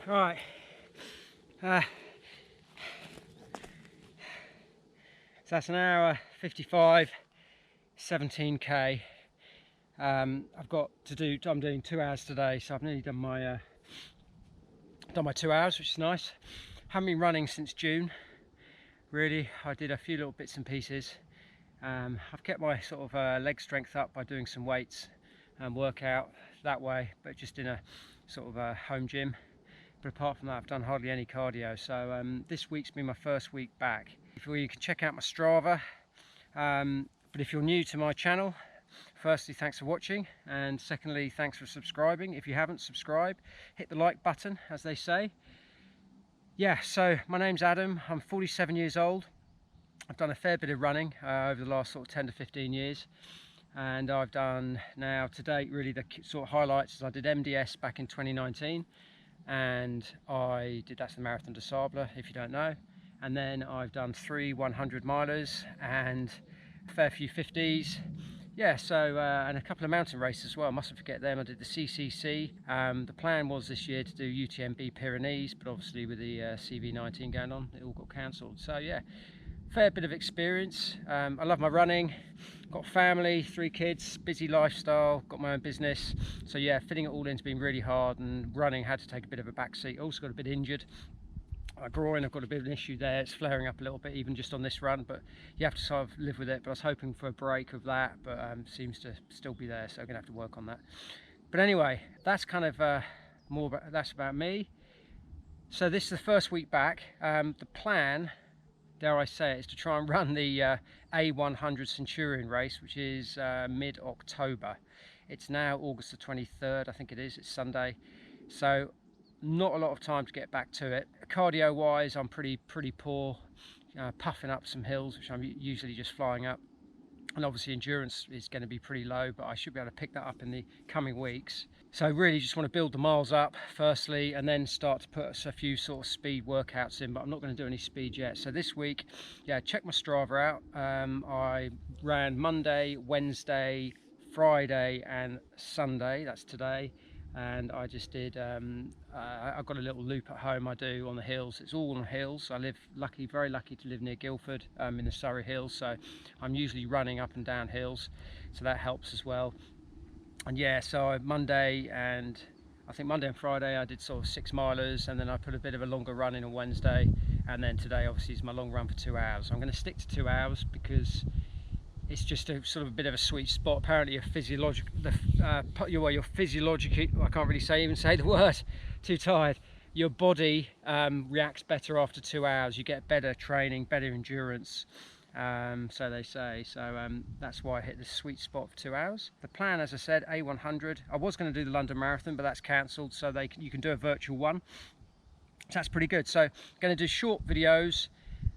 Right. So that's an hour 55, 17k. I've got to do. I'm doing 2 hours today, so I've nearly done my 2 hours, which is nice. Haven't been running since June. Really, I did a few little bits and pieces. I've kept my sort of leg strength up by doing some weights and workout that way, but just in a sort of a home gym. But apart from that, I've done hardly any cardio. So this week's been my first week back. You can check out my Strava. But if you're new to my channel, firstly, thanks for watching, and secondly, thanks for subscribing. If you haven't subscribed, hit the like button, as they say. Yeah, so my name's Adam. I'm 47 years old. I've done a fair bit of running over the last sort of 10 to 15 years. And I've done now to date, really the sort of highlights is I did MDS back in 2019. And that's the Marathon des Sables, if you don't know. And then I've done 3 100 milers and a fair few 50s. Yeah, so and a couple of mountain races as well. Mustn't forget them. I did the CCC. The plan was this year to do UTMB Pyrenees, but obviously with the CV19 going on, it all got cancelled. So yeah, fair bit of experience. I love my running. Got family, 3 kids, busy lifestyle, got my own business. So yeah, fitting it all in's been really hard, and running had to take a bit of a back seat. Also got a bit injured. Groin, I've got a bit of an issue there. It's flaring up a little bit even just on this run, but you have to sort of live with it. But I was hoping for a break of that, but seems to still be there, so I'm gonna have to work on that. But anyway, that's kind of that's about me. So this is the first week back. The plan, dare I say it, is to try and run the A100 Centurion race, which is mid-October. It's now August the 23rd, I think it is. It's Sunday, so not a lot of time to get back to it. Cardio wise, I'm pretty poor, puffing up some hills, which I'm usually just flying up, and obviously endurance is going to be pretty low, but I should be able to pick that up in the coming weeks. So really just want to build the miles up firstly, and then start to put a few sort of speed workouts in, but I'm not going to do any speed yet. So this week, yeah, check my Strava out. I ran Monday, Wednesday, Friday and Sunday, that's today. And I just did, I've got a little loop at home I do on the hills. It's all on hills. I live very lucky to live near Guildford, in the Surrey Hills. So I'm usually running up and down hills. So that helps as well. And yeah, so Monday and Friday I did sort of 6 milers, and then I put a bit of a longer run in on Wednesday. And then today obviously is my long run for 2 hours. I'm going to stick to 2 hours because it's just a sort of a bit of a sweet spot. Apparently your physiological, I can't really even say the word, too tired. Your body reacts better after 2 hours. You get better training, better endurance, so they say. So that's why I hit the sweet spot for 2 hours. The plan, as I said, A100. I was going to do the London Marathon, but that's cancelled, so you can do a virtual one. So that's pretty good. So I'm going to do short videos.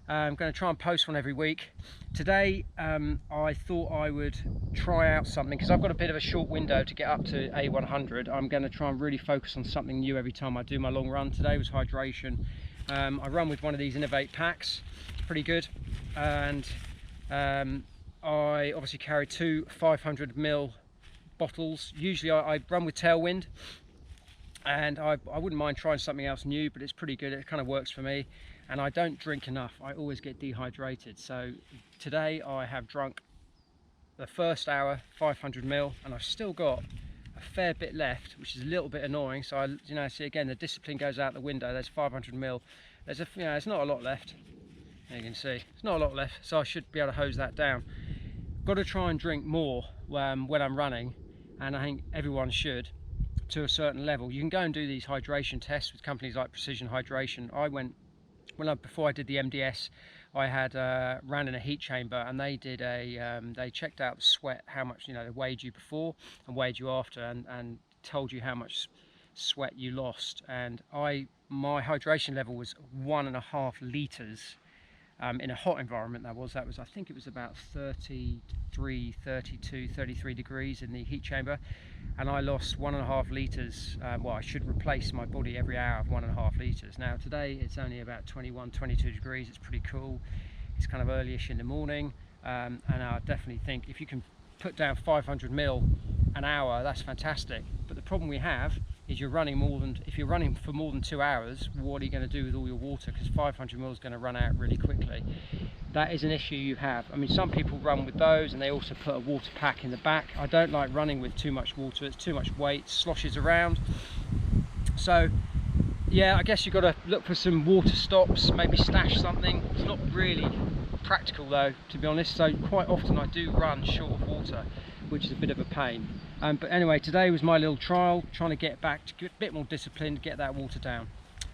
I'm going to try and post one every week. Today I thought I would try out something, because I've got a bit of a short window to get up to A100. I'm going to try and really focus on something new every time I do my long run. Today was hydration. I run with one of these Innovate packs, pretty good, and I obviously carry 2 500ml bottles. Usually I run with Tailwind, and I wouldn't mind trying something else new, but it's pretty good. It kind of works for me. And I don't drink enough. I always get dehydrated. So today I have drunk the first hour 500ml, and I've still got a fair bit left, which is a little bit annoying. So see again, the discipline goes out the window. There's 500ml. There's not a lot left. There you can see, it's not a lot left. So I should be able to hose that down. Got to try and drink more when I'm running, and I think everyone should, to a certain level. You can go and do these hydration tests with companies like Precision Hydration. Before I did the MDS, I had ran in a heat chamber, and they did they checked out the sweat, how much they weighed you before and weighed you after, and told you how much sweat you lost. And my hydration level was 1.5 litres in a hot environment. That was I think it was about 33, 32, 33 degrees in the heat chamber, and I lost 1.5 litres. Well, I should replace my body every hour of 1.5 litres. Now today it's only about 21, 22 degrees. It's pretty cool. It's kind of early-ish in the morning, and I definitely think if you can put down 500ml an hour, that's fantastic. But the problem we have is if you're running for more than 2 hours, what are you going to do with all your water? Because 500 ml is going to run out really quickly. That is an issue you have. I mean, some people run with those, and they also put a water pack in the back. I don't like running with too much water. It's too much weight, sloshes around. So yeah, I guess you've got to look for some water stops, maybe stash something. It's not really practical though, to be honest, so quite often I do run short of water, which is a bit of a pain. But anyway, today was my little trial, trying to get back to get a bit more disciplined, get that water down.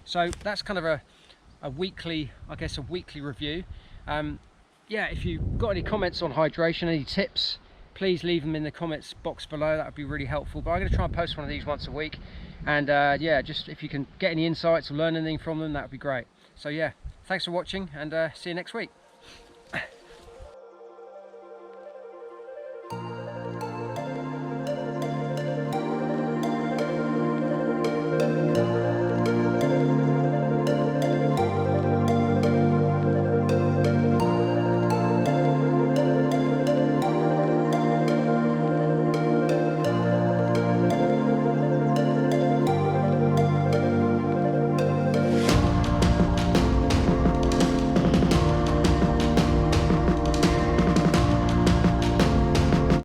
So that's kind of a weekly, I guess, a weekly review. Yeah, if you've got any comments on hydration, any tips, please leave them in the comments box below. That would be really helpful. But I'm going to try and post one of these once a week, and yeah, just if you can get any insights or learn anything from them, that would be great. So yeah, thanks for watching, and see you next week.